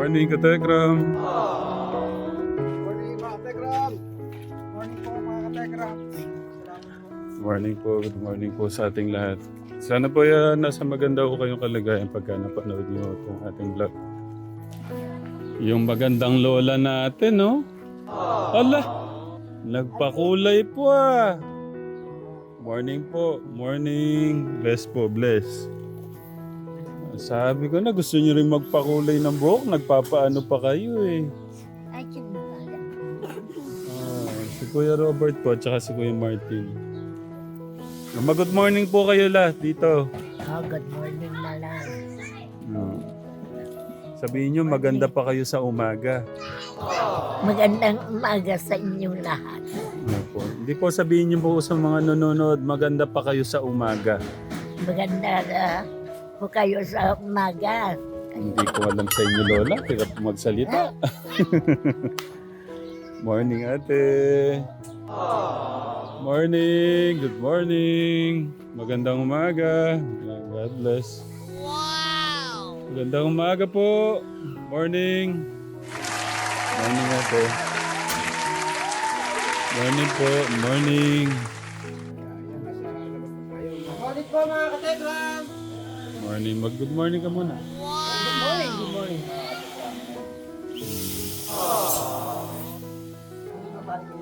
Morning, Katekram. Morning mga katekram. Morning po mga katekram. Morning po, good morning po sa ating lahat. Sana po nasa maganda ko kayong kalagayan pagka napanood niyo itong ating vlog. Yung magandang lola natin, no? Ala! Nagpakulay po ah! Morning po, morning. Bless po, bless. Sabi ko na gusto niyo rin magpakulay ng buhok, nagpapaano pa kayo eh. Ay, kinakaga. Si Kuya Robert po at saka si Kuya Martin. Good morning po kayo lahat dito. Oh, good morning na lang. Sabihin nyo maganda pa kayo sa umaga. Magandang umaga sa inyong lahat. Po. Hindi po sabihin nyo po sa mga nanonood maganda pa kayo sa umaga. Maganda po kayo sa umaga. Hindi ko alam sa inyo lola, hirap magsalita. Morning ate. Morning, good morning. Magandang umaga. God bless. Wow! Magandang umaga po. Morning. Morning ate. Morning po, morning. Morning po mga katekram. Morning, good morning ka muna. Good morning, good morning.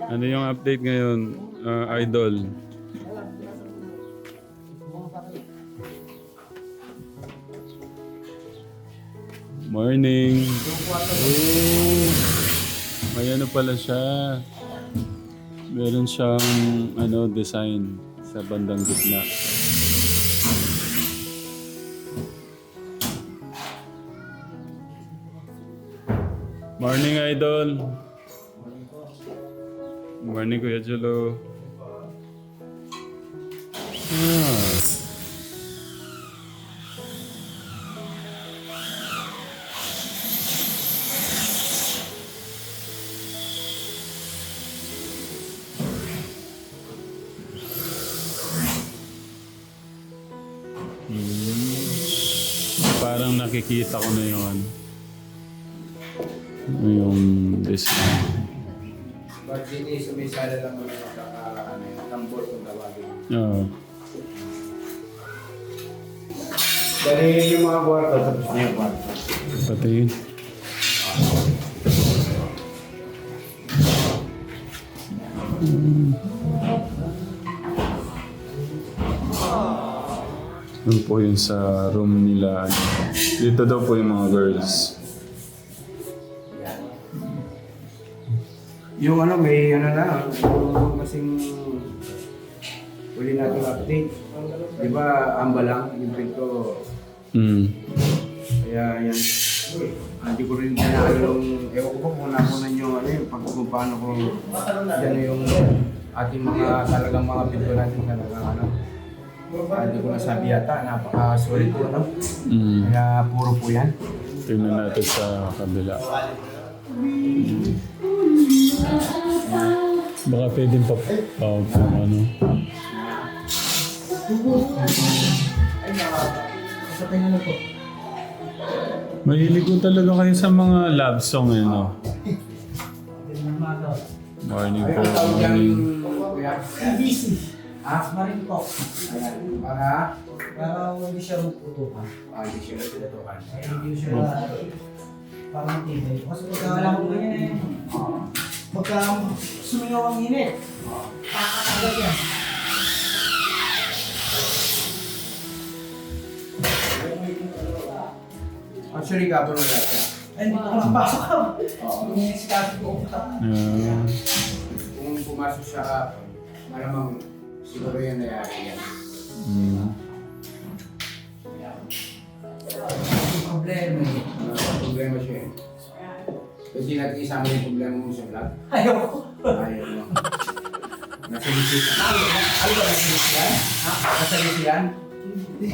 Ano yung update ngayon, idol? Morning. Oh, may ano pala siya. Meron siyang design sa bandang gitna. Morning, idol. Morning, Kuya Jolo. Parang nakikita ko na yung design. Pag hindi sumisala lang mga tambor kung tawagin. Oo. Dali yung mga kwarto, tapos na yung kwarto. Pati. Yun po yun sa room nila. Dito daw po yung mga girls. Yung may na, yung kasing huli natin update. Di ba, amba lang, yung pinto. Kaya yan. Hindi ko rin kailangan yung, ewan ko po kung nakunan yung kung paano ko, yan yung ating mga talagang mga pinto natin talagang hindi ko nasabi yata, napaka-solid po, no? Kaya puro po yan. Tingnan natin sa kabila. Baka pwedeng pa ano. Mahilig ko talaga kayo sa mga love song no? Morning po, morning. ABC. Marin po. Ayan. Para hindi siya magputukan. Hindi siya magputukan. Hindi siya parang tibay. Kasi pagka mo ganyan pagka sumingaw ang init, kakatagal yan. Actually, gabo na natin. Ay, hindi ko nakapasok ka. Sinisikaso ko. Kung pumasok siya ka, malamang siguro yan nangyari yan. Problema eh. Problema siya eh. Kasi natin isama yung problema mo sa vlog. Ayaw ko. Ayaw mo. Nasa lisilan. Ano ba nasa lisilan? Ha? Nasa lisilan? Hindi.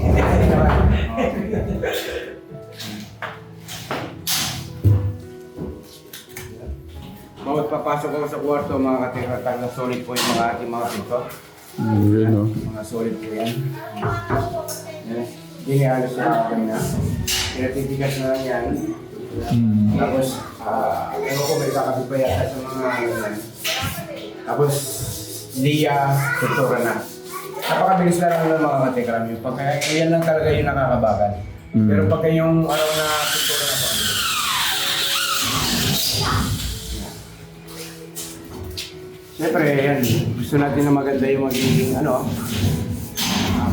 Bawat papasok ako sa kwarto, mga katikratag na solid po yung mga ating mga pinto. Mga solid po yan. Yan. Hindi niya alas na kanina. Pinatitigas na lang yan. Tapos, ano ko, may kakabit pa yata sa mga Tapos, Lia, tutura na. Napakabilis na lang ng mga katekram yun. Pagka, yan lang talaga yung nakakabakan. Pero pagka yung araw na tutura na pa. Siyempre, yan. Gusto natin na maganda yung magiging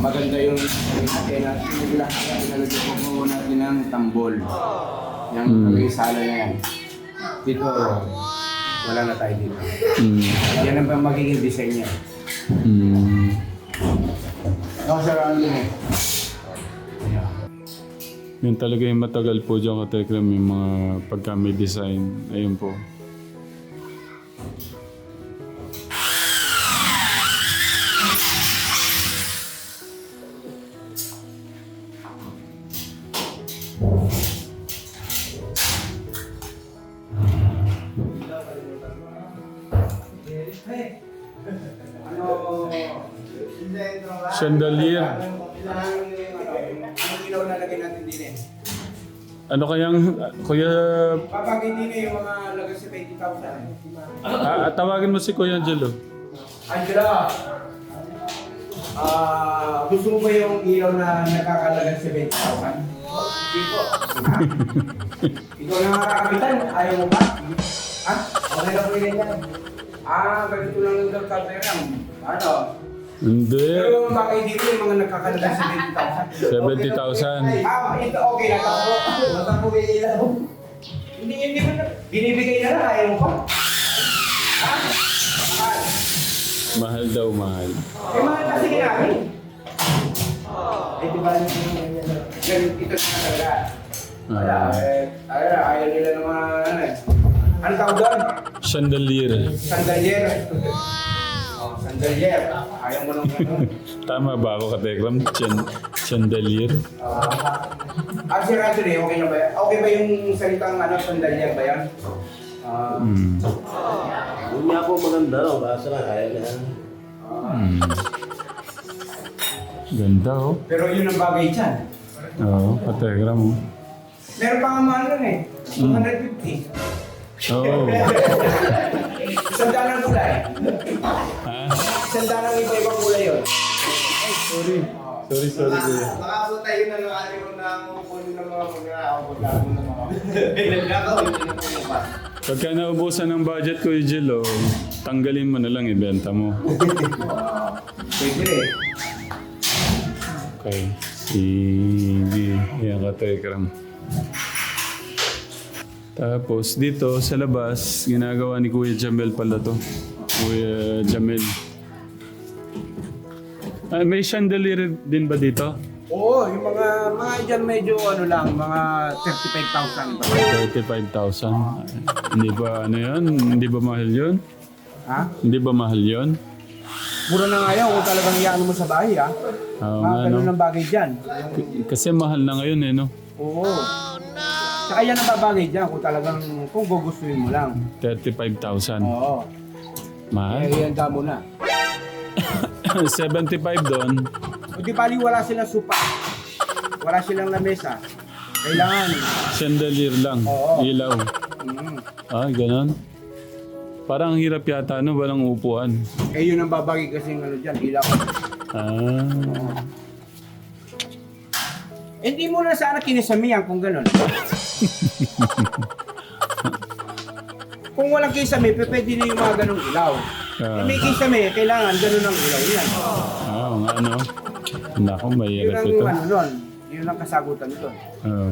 maganda yung natin at nilagyan po natin ng tambol. Yung magiging sala na yan. Dito, wala na tayo dito. Yan ang magiging design niya. Ako sa round yun eh. Yun talaga yung matagal po dyan katekram yung mga pagka may design. Ayun po. Chandelier. Anong ilaw na lagay natin din eh? Ano kayang, Kuya, Papagay din eh yung mga lagay sa 20,000. tawagin mo si Kuya Angelo. Angela! Gusto mo ba yung ilaw na nakakalagan sa 20,000? Hindi po. Ikaw na makakapitan, ayaw mo ba? Ha? Okay lang po yun yan. Ganito lang yung nagkakapitan. Ano? Hindi. Pero bakit dito yung mga nakakalagan sa 70,000. 20,000? Ito okay lang ako. Basta po may ilaw. Hindi mo na. Binibigay na lang, ayaw mo pa. Ha? Mahal. Mahal daw, mahal. Mahal kasi namin. Di ba ito na talaga. Ayaw nila ng mga ano tawag doon? Chandelier. Sandalier. Sandalier. Ayaw mo nang gano'n. Tama ba ako katekram? Chandelier? Si Rato eh, okay na ba yan? Okay ba yung salitang sandalier ba yan? Yun nga po maganda, no? Basta na, kaya na. Ganda oh. Pero yun ang bagay dyan. Oo, katekram oh. Meron pa nga mahal nun eh. 250. Oo. Isang daan ang kulay. Ha? Isang daan ang iba-ibang kulay yun. Sorry. Sorry kuya. Baka po tayo na lang alim na kunin ng mga mag-aawag ng mga nagkakawin na po yung bus. Pagka naubusan ng budget ko yung Jill, oh, tanggalin mo na lang, ibenta mo. Pwede eh. Okay. Sige. Yan katekram. Tapos dito sa labas, ginagawa ni Kuya Jamel pala to. Kuya Jamel. May chandelier din ba dito? Oo, yung mga dyan medyo lang, mga 35,000. 35,000. Hindi ba ano yun? Hindi ba mahal yun? Ha? Hindi ba mahal yun? Mura na nga yun kung talagang iyaano mo sa bahay ha. Oo Mga nga, ganun no? ang bagay dyan. Kasi mahal na ngayon eh, no? Oo. Saka yan ang babagay dyan kung gugustuhin mo lang. 35,000. Oo. Mahal? Eh, handa mo na. 75 doon. O di bali wala silang supa. Wala silang lamesa. Kailangan. Chandelier lang. Oo. Ilaw. Mm. Ganon. Parang ang hirap yata, no? Walang upuan. Eh yun ang babagay kasi dyan, ilaw. Hindi mo na sana kinisamihan kung gano'n. Kung walang kisame, pwede na yung mga ganong ilaw. May kisame, kailangan ganun ang ilaw yan. Oo nga, no? Naku, Yun mahirap ang ito. nun. Yun ang kasagutan doon. Oo.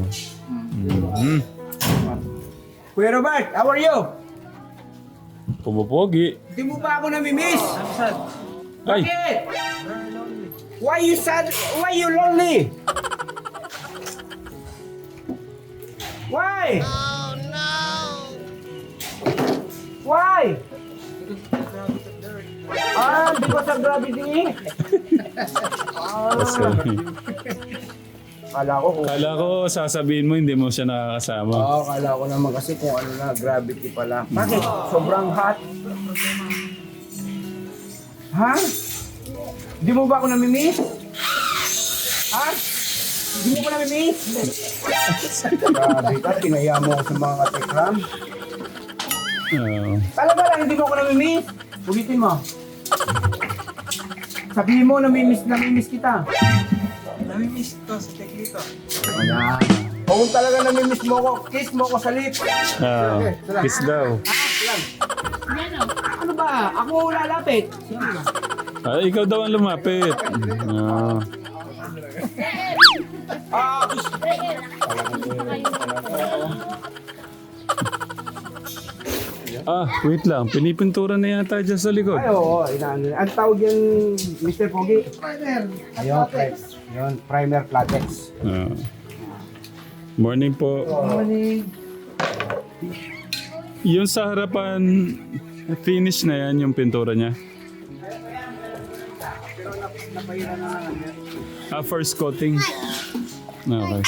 Kuya Robert, how are you? Pupupogi. Hindi mo ba ako namimiss? Ay! Bakit? Why you sad? Why you lonely? Why? Oh no! Why? Because of gravity? Kasi, Kala ko sasabihin mo hindi mo siya nakakasama. Oo, kala ko naman kasi kung ano na, gravity pala. Bakit? Sobrang hot. Ha? Di mo ba ako namimiss? Ha? Hindi mo ko nami-miss. Grabe ka, pinaya mo ako sa mga katikram. Talaga lang, hindi mo ko nami-miss. Ulitin mo. Sabihin mo, nami-miss kita. Nami-miss to sa teknito. Ayan. O kung talaga nami-miss mo ko, kiss mo ko sa lips. Kiss daw. Ano ba? Ako lalapit. Ikaw daw ang lumapit. Wait lang. Pinipintura na yata dyan sa likod. Ay, oo. Ang tawag yan, Mr. Pogi? Primer. Ayun, yun, primer latex. Morning po. Morning. Yung sa harapan, finish na yan yung pintura niya. First coating. Okay.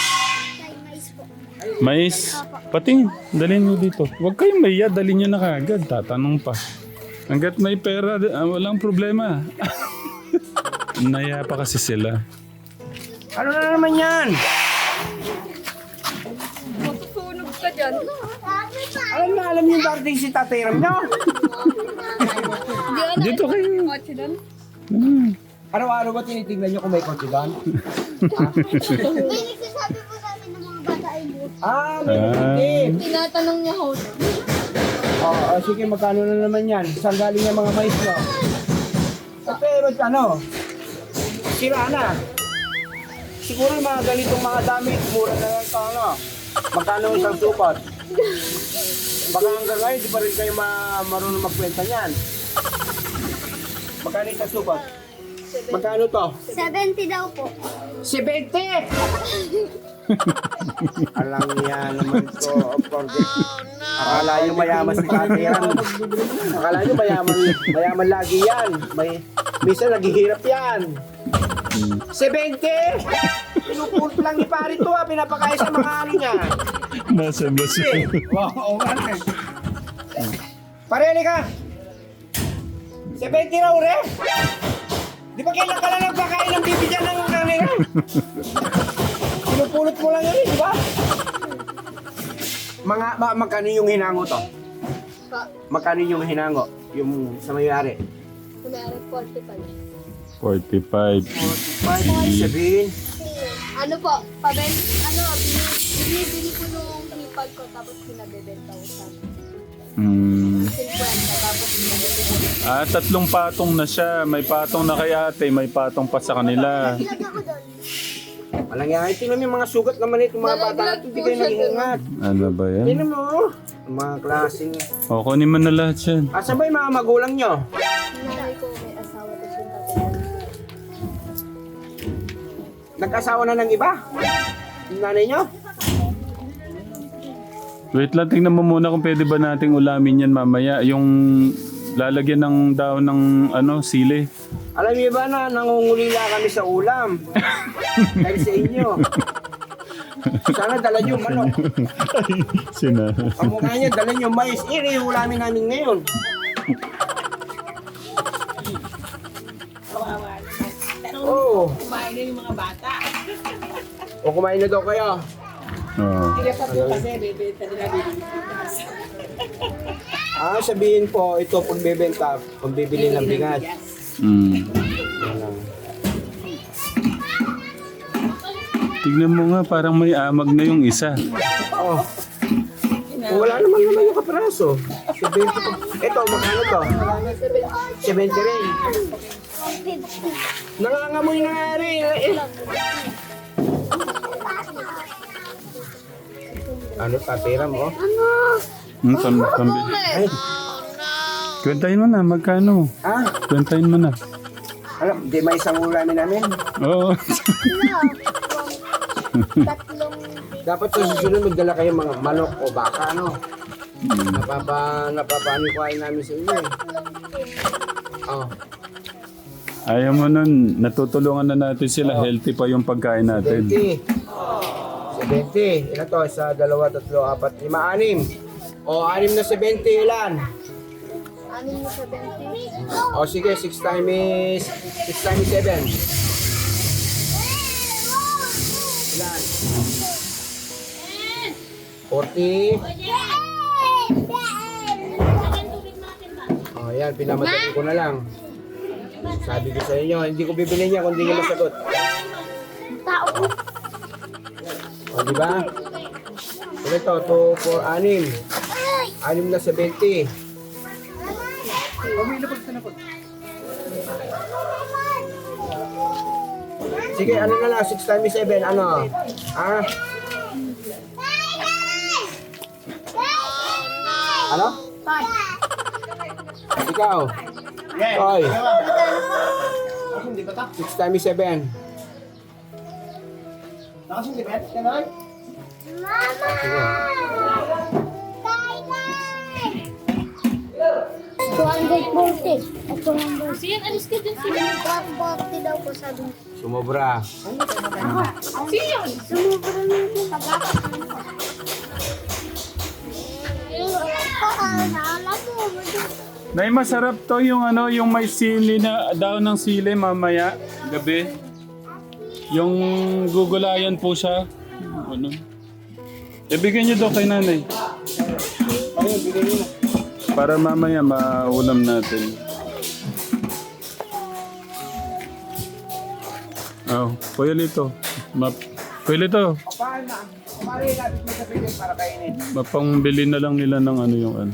Mais. Pati, dalhin nyo dito. Huwag kayong maiya, dalhin nyo na kagad. Tatanong pa. Hanggat may pera, walang problema. Naya pa kasi sila. Ano na naman yan? Matutunog ka dyan. Alam niyo darating si Tatay Ram, no? Dito kayo. Kotse doon? Araw-araw ba tinitignan niyo kung may kotse doon? May nagsasabi po sa amin ng mga bata ay mo. May nagtitip. Tinatanong niya ho. Sige, magkano na naman yan? Saan galing yung mga mais mo? Pero sira na. Siguro yung mga ganitong mga damit, mura na lang ito, ano? Magkano isang supot? Baka hanggang ngayon, di pa rin kayo marunong magkwenta niyan. Magkano isang supot? Magkano to? 70 daw po. 70! Alam niya naman to, of course. Akala nyo mayaman si Tatay Ram. Akala nyo mayaman lagi yan. Minsan naghihirap yan. 70! Pinupulot lang ni pare to pinapakain sa mga ano niya. Nasa baso. Oo nga na. Pareli ka! 70 raw re! Di ba kailan ka lang nagpakain ng bibigyan ng kanina? Pinupulot mo lang yun, di ba? Magkano yung hinango to? Magkano yung hinango? Yung sa may-ari? Kunwari 45. 45. Sabihin. Ano po, binibili ko nung hipag ko tapos pinabebenta ko sa 50 tapos pinabebenta. 3 patong na siya. May patong na kay ate, may patong pa sa kanila. Ilagay ko doon. Walang yan. Tingnan mo yung mga sugat naman ito. Mga bata na ito. Hindi kayo nag-iingat. Ano ba yan? Tingnan mo. Ang mga klaseng... O, kunin mo na lahat yan. Asa ba yung mga magulang nyo? Nanay ko may asawa tapos yung tatay. Nag-asawa na ng iba? Yung nanay nyo? Wait lang, tingnan mo muna kung pwede ba nating ulamin yan mamaya. Yung lalagyan ng daon ng sili. Alam niyo ba na nangungulila kami sa ulam? Dahil sa inyo. Sana dala niyo manok. Sina. Kamukha niya, dala niyo mais. Ulamin namin ngayon. Oo. Kumain na yung mga bata. O kumain na daw kayo. Oo. Kaya pa po kasi, bebenta nila bibigas. Sabihin po, ito pagbebenta, pagbibili ng bigas. Tignan mo nga, parang may amag na yung isa. Oh. Wala naman yung kapraso. 70 po. Ito, magkano to? 70 rin. Nangangamoy na nga rin. Ano, tatira mo? Pambili. Kwentahin mo na, magkano? Kwentahin mo na. Alam, di may isang ulamin namin. Oo. Tatlong Dapat sa susunod magdala kayo mga manok o baka, ano? Napapanikuhain namin sa inyo eh. Oh. Ayaw mo nun, natutulungan na natin sila. Healthy pa yung pagkain natin. 70. 70. Ilan to? 1, 2, 3, 4, 5, 6. O, 6 na 70, ilan? 6 na 70. O, sige, 6 times 7. Ilan? 40. Oh, yan, pinamatay ko na lang. Sabi ko sa inyo, hindi ko bibili niya kung hindi niya masagot. O, di ba? Ito, 2, 4, 6. 6 na 70. Sige, ano na lang, 6 times 7, ano? Ah? Ano? Ikaw? Toy. 6 times 7. Nakasindi ba? Kanoy? Sige. 240. At 240. Siyan, alis ka dun. 140 daw po sabi. Sumobra. Siyan! Sumubra na yung pag-apat. Naalam mo. Nay, masarap to yung ano, yung may sili na, daw ng sili mamaya, gabi. Yung gugulayan po siya. Ano? Ibigay niyo daw kay nanay. Para mamaya maulam natin. Oh, Kuya Lito. Kuya Lito, Paano na? Kumari, lapit mo sa piling para kainin. mapangbili na lang nila ng ano yung ano.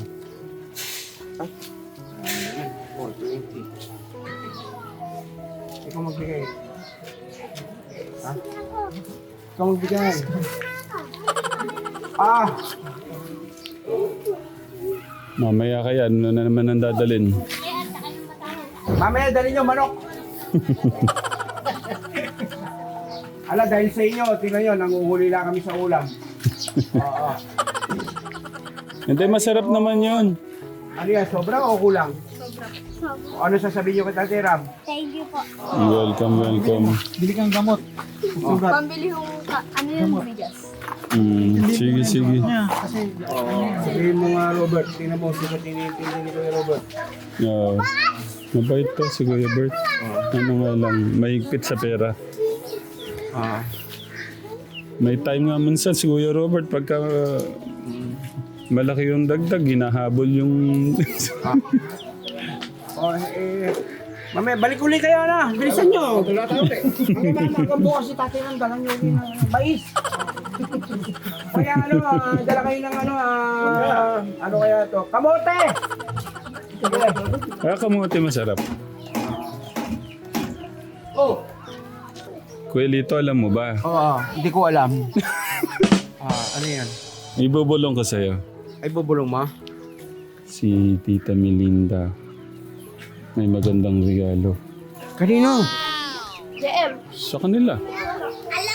Oh, 20. Ikaw magbigay. Ha? Ikaw magbigay. Ah! Mamaya kaya, ano na naman ang dadalhin? Mamaya, dali nyo manok. Ala, dahil sa inyo, tingnan nyo, nanguhuli lang kami sa ulam. Oo. Hindi, masarap naman yun. Ano yan, sobra o kulang? Sobra. Ano sasabihin nyo kay Tatay Ram? Thank you po. Welcome, welcome. Bili kang gamot. Sugat. Pambili yung ano yung bigas. Sige, sige. Kasi Sabihin mo nga, Robert. Tingnan mo, sikat tinitindi ni Kuya Robert. Yeah. Mabait to si Kuya Bert. Ano nga lang, mahigpit sa pera. Ah. May time nga minsan si Kuya Robert pagka malaki yung dagdag, ginahabol yung... Oh, mamaya, balik ulit kayo na. Bilisan nyo. Wala tayo eh. Hanggang bukas si Tatay Ram, dalang nyo yung mais. Kaya ano, dala kayo ng ano, ano kaya to? Kamote! Sige. Kamuti masarap. Oh. Kuya Lito, alam mo ba? Oo, hindi ko alam. Ano yan? Ibubulong ko sa'yo. Ay, bubulong mo? Si Tita Melinda. May magandang regalo. Kanino? JM. Sa kanila.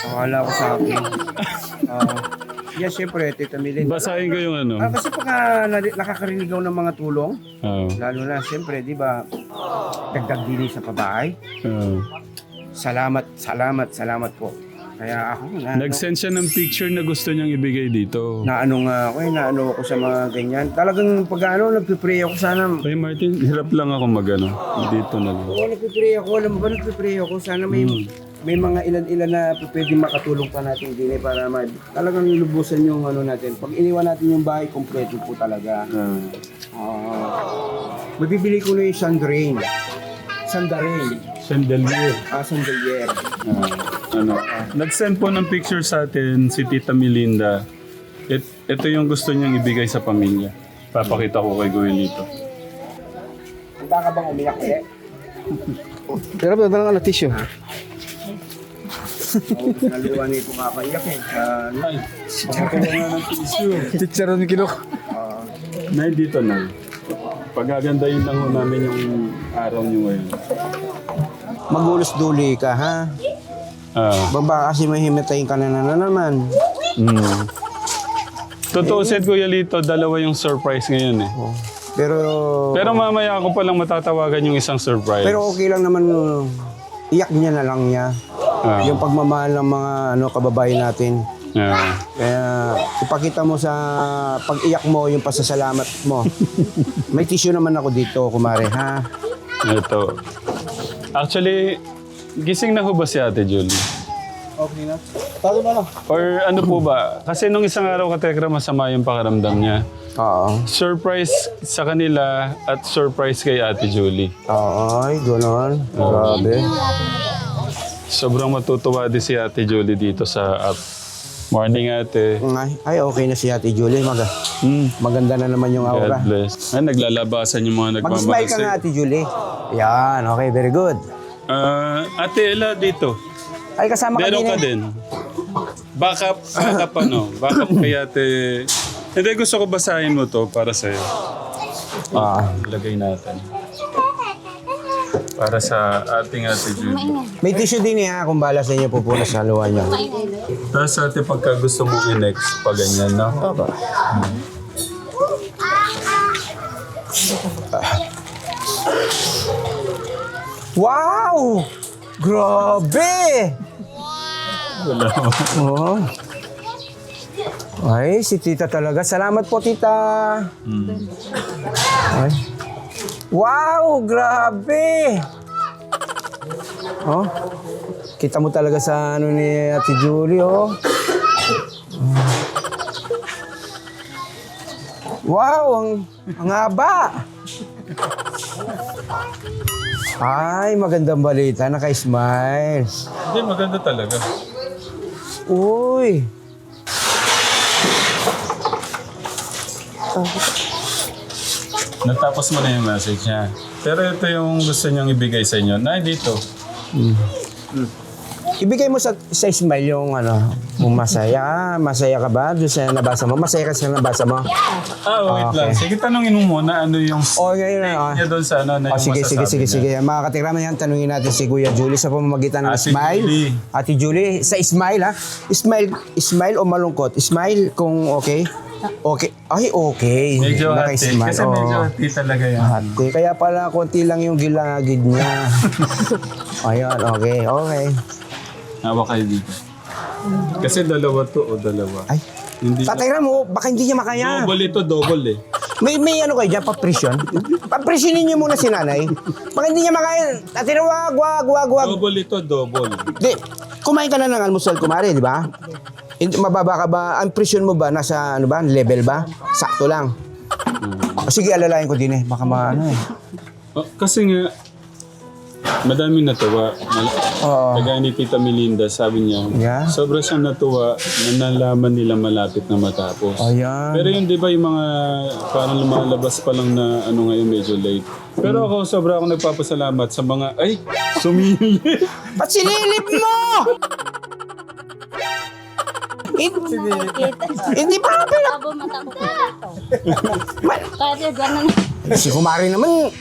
Akala ko sa akin. Yes, syempre, Tita Melinda. Basahin ko yung ano. Kasi pag nakakarinig ako ng mga tulong, Oo. lalo na, syempre, di ba, dagdag din sa pabahay. Oo. Salamat po. Kaya ako, Nag-send siya ng picture na gusto niyang ibigay dito. naano ako sa mga ganyan. Talagang pag nagpipray ako sana. Kay Martin, hirap lang ako magano. Dito na lang. Oo, nagpipray ako. Alam mo ba, nagpipray ako. Sana may mga ilan-ilan na pwedeng makatulong pa natin din para talagang lubusan yung ano natin. Pag iniwan natin yung bahay, kompleto po talaga. Mabibili ko na yung Sandarin. Chandelier. Sandalier. Nag-send po ng picture sa atin si Tita Melinda. Ito yung gusto niyang ibigay sa pamilya. Papakita ko kay Guilito. Handa ka bang umiyak ulit? Pero ba lang na tissue? Naliwan nito kakaiyak eh. Ay, pakakuha nga ng tissue. Chicharon ni Kinok. Na dito na. Pagagandahin lang ho namin yung araw niyo ngayon. Magulos-duli ka ha? Baka kasi mahimatayin ka na naman. Totoo said Kuya Lito, dalawa yung surprise ngayon eh. Pero mamaya ako palang matatawagan yung isang surprise. pero okay lang naman, iyak niya na lang niya. Yung pagmamahal ng mga kababayan natin. Kaya ipakita mo sa pag-iyak mo yung pasasalamat mo. May tissue naman ako dito, kumare, ha? Ito. Actually, gising na ho ba si Ate Julie? okay na. Or ano po ba? Kasi nung isang araw ka Tekra, masama yung pakiramdam niya. Oo. Surprise sa kanila at surprise kay Ate Julie. Ay, gano'n. Grabe. Sobrang matutuwa din si Ate Julie dito sa app. Morning, Ate. Ay, okay na si Ate Julie. Maganda na naman yung aura. God bless. Ay, naglalabasan yung mga Mag-smile nagmamahal ka nga, sa'yo. Ate Julie. Yan, okay, very good. Ate Ella, dito. Ay, kasama ka Meron din ka eh. din. Backup ano? Backup kay Ate... Hindi, gusto ko basahin mo to para sa'yo. Lagay natin. Para sa ating Ate Julie. May tissue din ha, kung bala sa inyo pupunas sa luwan nyo. Tapos ate, pagka gusto mo i-next, pa ganyan, no? Opo. Wow! Grabe! Wala. Oh. Ay, si tita talaga. Salamat po, tita. Ay. Wow! Grabe! Oh. Kita mo talaga sa ano ni Ate Julie, oh. Wow! Ang haba! Ay, magandang balita. Naka-smile. Hindi, maganda talaga. Uy! Natapos mo na yung message niya. Pero ito yung gusto niyang ibigay sa inyo. Na, dito. Ibigay mo sa smile yung ano, yung masaya. Masaya ka ba doon sa nabasa mo? Masaya ka sa nabasa mo? Wait Okay. lang. Sige, tanongin mo muna ano yung Okay na. niya doon sa ano na yung Sige. masasabi niya. Mga katikram yan, tanungin natin si Kuya Julie sa pamamagitan ng Ate smile. Julie. Ate Julie, sa smile ha? Smile o malungkot? Smile kung okay? Okay. Ay, okay. Medyo hati. Naka-smile. Kasi medyo Oo. hati talaga yan. Hati. Kaya pala konti lang yung gilagid niya. Ayun, okay. Hawak kayo dito. Kasi dalawa to o dalawa. Ay. Hindi Tatayran mo, baka hindi niya makaya. double ito, double eh. May ano kayo dyan, papresyon? Papresyonin niyo muna si nanay. Baka hindi niya makaya. Tatayran, wag. Double ito, double. Di, kumain ka na ng almusal, kumare, di ba? Hindi, mababa ka ba? Ang presyon mo ba? Nasa ano ba? Level ba? Sakto lang. Sige, alalayan ko din eh. Baka ano eh. Kasi nga, madaming natuwa. Oo. Kagaya ni Tita Melinda, sabi niya, Yeah. sobra siyang natuwa na nalaman nila malapit na matapos. Ayan. Pero yun, di ba, yung mga parang lumalabas pa lang na ano ngayon, medyo late. Pero ako, sobra ako nagpapasalamat sa mga, ay, sumili. Ba't sinilip mo? Hindi pa ako pala. Abo mata ko dito. Kaya ganun. Si kumare naman,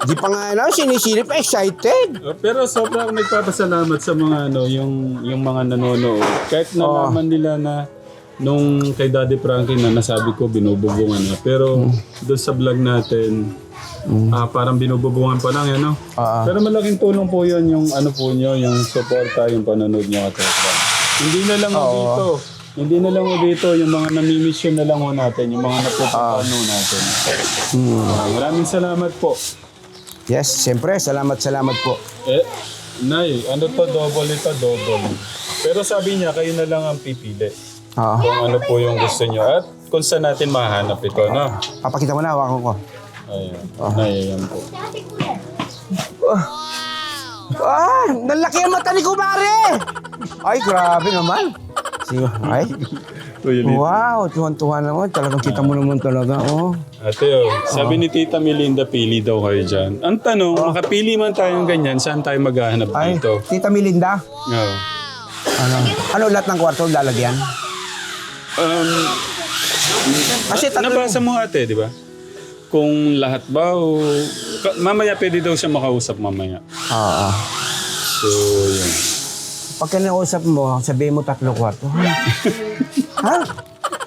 di pa nga na, sinisilip, excited. Pero sobra ako nagpapasalamat sa mga ano, yung mga nanonood. Kahit nalaman nila na nung kay Daddy Frankie na nasabi ko binububungan na. Pero doon sa vlog natin, parang binububungan pa lang yan, no? Pero malaking tulong po yun, yung ano po nyo, yung suporta, yung panonood nyo at Hindi na lang ho dito. Hindi na lang ho dito, yung mga nami-mission na lang ho natin, yung mga napupuntahan ho natin. Maraming salamat po. Yes, siyempre, salamat po. Nay, ano to, double ito, double. Pero sabi niya, kayo na lang ang pipili. Oo. Kung ano po yung gusto niyo at kung saan natin mahanap ito, no? Papakita mo na, hawakan ko. Ayan. Nay, ayan po. Nalaki ang mata ni kumare! Ay, grabe naman. Sige, ay. Wow, tuwan-tuwa naman. Talagang kita mo naman talaga, oh. Ate, sabi ni Tita Melinda, pili daw kayo dyan. Ang tanong, makapili man tayong ganyan, saan tayo maghahanap Ay, dito? Tita Melinda, No. ano lahat ng kwarto lalagyan? Kasi Nabasa mo ate, di ba? Kung lahat ba o... mamaya pwede daw siya makausap mamaya. Oo. So, yun. Pag kinausap mo, sabihin mo 3 kwarto. Ha?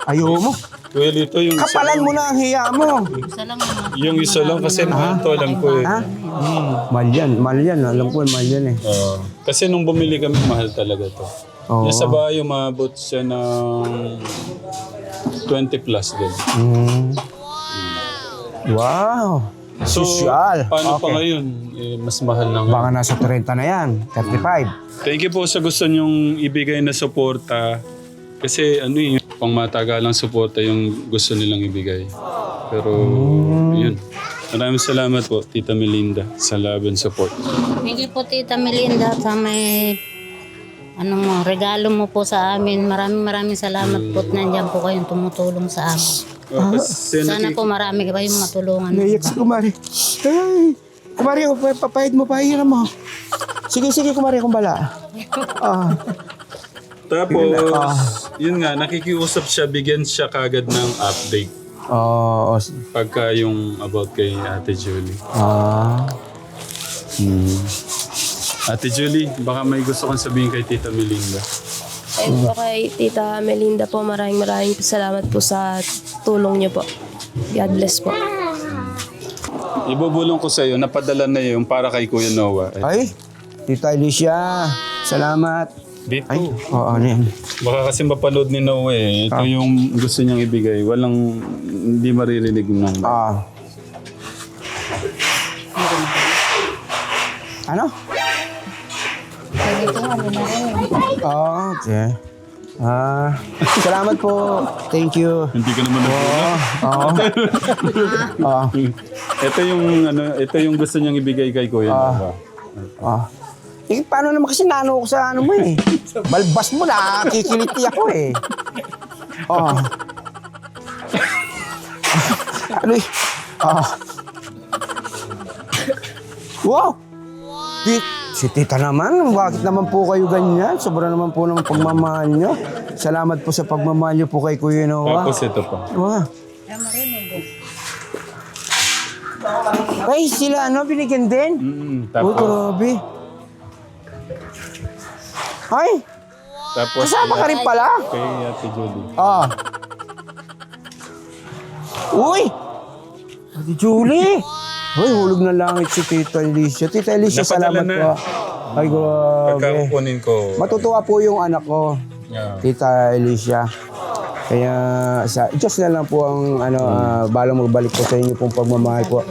Ayaw mo. Kuya Lito, yung isa Kapalan mo na ang hiya mo. yung isa lang kasi mahal to, alam ko eh. Ha? Mahal yan. Alam ko, mahal yan eh. Kasi nung bumili kami, mahal talaga to. Oo. Yung sa bahay, umabot siya ng 20 plus din. Wow. So, Sosyal. paano pa Okay. ngayon? Mas mahal na ngayon. Baka nasa 30 na yan, 35. Thank you po sa gusto nyong ibigay na suporta. Kasi pang matagalang suporta yung gusto nilang ibigay. Pero, yun. Maraming salamat po, Tita Melinda, sa love and support. Thank you po, Tita Melinda, sa may regalo mo po sa amin. Maraming salamat po. Nandiyan po kayong tumutulong sa amin. Sana po marami kayong matulungan. Naiyak si Kumari. Ay, Kumari, papahid mo, pahiram mo. Sige, Kumari, kung bala. Tapos, yun nga, nakikiusap siya, bigyan siya kagad ng update. Pagka yung about kay Ate Julie. Ate Julie, baka may gusto kang sabihin kay Tita Melinda. Ayun po kay Tita Melinda po, maraming salamat po sa tulong niyo po. God bless po. Ibubulong ko sa iyo, napadala na yung para kay Kuya Noah. Ay, Tita Alicia, salamat. Dito. Ay, ano yan? Baka kasi mapanood ni Noah eh. Ito yung gusto niyang ibigay. Hindi maririnig ng Ano? Okay. Salamat po. Thank you. Hindi ka naman ito yung gusto niyang ibigay kay Kuya Noah. Paano naman kasi nano ko sa mo eh. Balbas mo na, kikiliti ako eh. Wow! Si Tita naman, bakit naman po kayo ganyan? Sobra naman po ng pagmamahal nyo. Salamat po sa pagmamahal nyo po kay Kuya Noah. Tapos ito pa. Wow. Ay, sila binigyan din? Tapos, Grabe. Ay, tapos kasama ka rin pala? kay Ate Julie. Uy! Ate Julie! Uy, hulog na langit si Tita Alicia. Tita Alicia, Napadala salamat na. po. Ay, grabe. Pagkakukunin ko. Matutuwa po yung anak ko, Yeah. Tita Alicia. Kaya Diyos na lang po ang balang magbalik po sa inyo pong pagmamahal po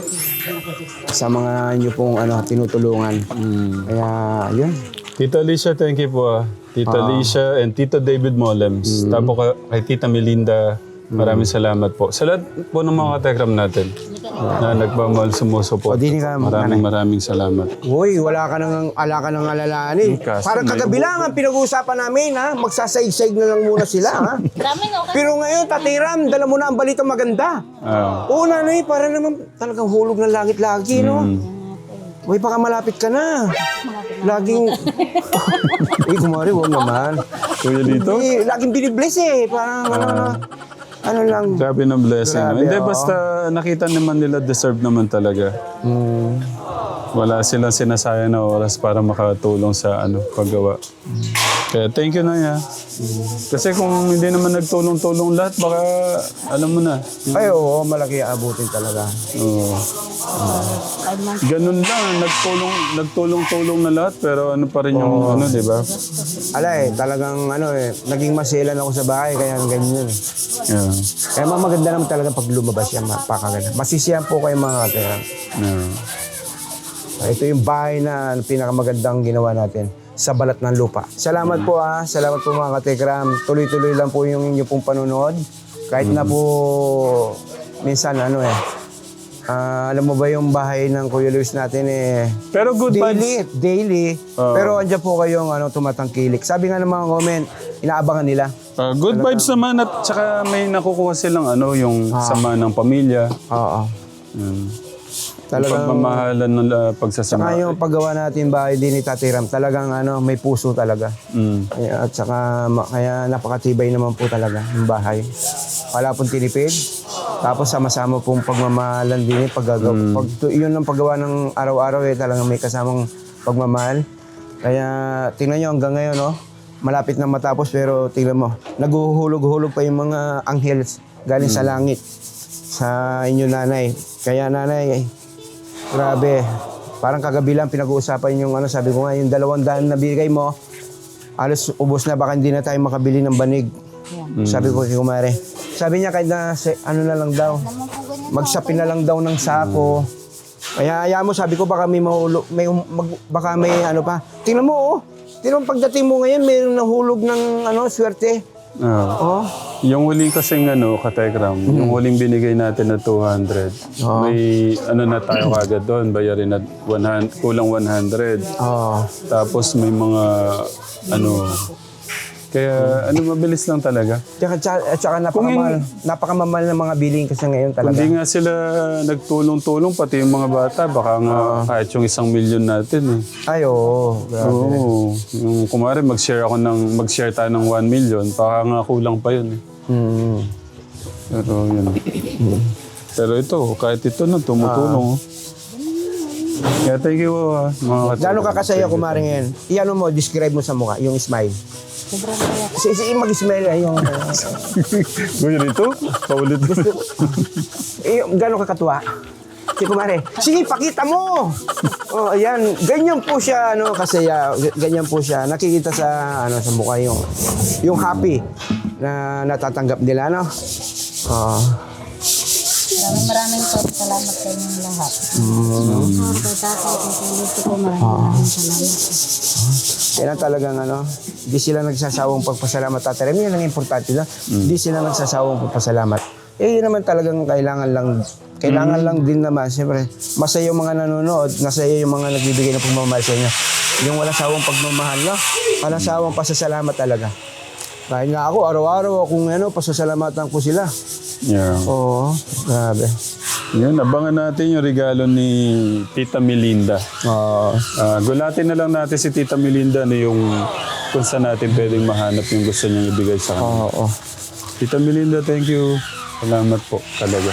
sa mga inyo pong tinutulungan. Kaya yun. Tita Alicia, thank you po. Tita Alicia and Tito David Molems. Tapos kay Tita Melinda, maraming salamat po. Sa lahat po ng mga katekram natin na nagmamahal sumusuporta. Maraming salamat. Uy, wala ka nang alalahanin. Parang kagabi lang ang pinag-uusapan namin, ha? Magsasaig-saig na lang muna sila, ha? Pero ngayon, Tatiram, dala mo na ang balitang maganda. Oo, nanay, para naman talagang hulog ng langit lagi, no? Uy, baka malapit ka na. Laging... Kumari, huwag naman. Kuya dito? Laging binibless eh. Parang lang. Grabe ng blessing. Grabe, Hindi, basta nakita naman nila, deserve naman talaga. Wala silang sinasayang na oras para makatulong sa paggawa. Kaya thank you na ya. Kasi kung hindi naman nagtulong-tulong lahat, baka alam mo na. Ay, oo, malaki abutin talaga. Oo. Ganun lang, nagtulong-tulong na lahat, pero pa rin yung di ba? Talagang naging maselan ako sa bahay, kaya ganyan eh. Yeah. Kaya maganda naman talaga pag lumabas yan, mapakaganda. Masisiyan po kayo mga katera. Yeah. Ito yung bahay na pinakamagandang ginawa natin sa balat ng lupa. Salamat po salamat po mga katekram. Tuloy-tuloy lang po yung inyo pong panonood. Kahit na po minsan alam mo ba yung bahay ng Kuya Luis natin Pero good vibes. daily. Pero andyan po kayong tumatangkilik. Sabi nga ng mga comment, inaabangan nila. Good vibes naman at saka may nakukuha silang yung sama ng pamilya. Oo. Talagang pagmamahalan ng pagsasama. Saka yung paggawa natin bahay din ni Tatiram, talagang may puso talaga. At saka kaya napakatibay naman po talaga yung bahay. Wala pong tinipid. Tapos sama-sama pong pagmamahalan din yun ang paggawa ng araw-araw talagang may kasamang pagmamahal. Kaya tingnan nyo hanggang ngayon malapit na matapos pero tingnan mo, naghuhulog-hulog pa yung mga anghels galing sa langit sa inyo nanay. Kaya nanay, grabe. Parang kagabi lang pinag-uusapan yung sabi ko nga, yung 200 na bigay mo, alos ubos na, baka hindi na tayo makabili ng banig. Sabi ko kay Kumare. Sabi niya kahit na na lang daw, magsapi na lang daw ng sako Kaya hayaan mo, sabi ko baka may mahulog, baka may ano pa. Tingnan mo, oh. Tingnan mo, pagdating mo ngayon, mayroong nahulog ng swerte. Oh. Yung huling kasing Katekram, yung huling binigay natin na 200, may na tayo kagad doon, bayarin na kulang 100. Tapos may mga kaya mabilis lang talaga. Tsaka napakamamahal ng mga billing kasi ngayon talaga. Hindi nga sila nagtulong-tulong, pati yung mga bata, baka nga kahit yung 1 million natin eh. Ay, oo. Grabe. Oo. Yung kumari mag-share tayo ng 1 million, baka nga kulang pa yun eh. Pero yun. Pero ito, kahit ito na tumutulong. Kaya thank you mga Gano'n ka kasaya kumari ngayon? Iyan mo, describe mo sa mukha, yung smile. Mag-smile yung... Gusto dito? Paulit ko. Gano'n ka katuwa? Si kumare, sige, pakita mo! Oh, ayan, ganyan po siya, kasaya, ganyan po siya. Nakikita sa mukha yung happy na natatanggap nila, Maraming salamat sa inyong lahat. Maraming salamat. Kaya talagang di sila nagsasawang pagpasalamat, Tatay Rem. Yan ang importante na. Di sila nagsasawang pagpasalamat. Yun naman talagang kailangan lang din naman. Siyempre, masaya yung mga nanonood, masaya yung mga nagbibigay ng pagmamahal sa inyo. Yung walang sawang pagmamahal, walang sawang pasasalamat talaga. Kahit nga ako, araw-araw akong pasasalamatan ko sila. Yeah. Oo, grabe. Yun, abangan natin yung regalo ni Tita Melinda. Gulatin na lang natin si Tita Melinda yung kung saan natin pwedeng mahanap yung gusto niyang ibigay sa kanya. Oo. Tita Melinda, thank you. Salamat po talaga.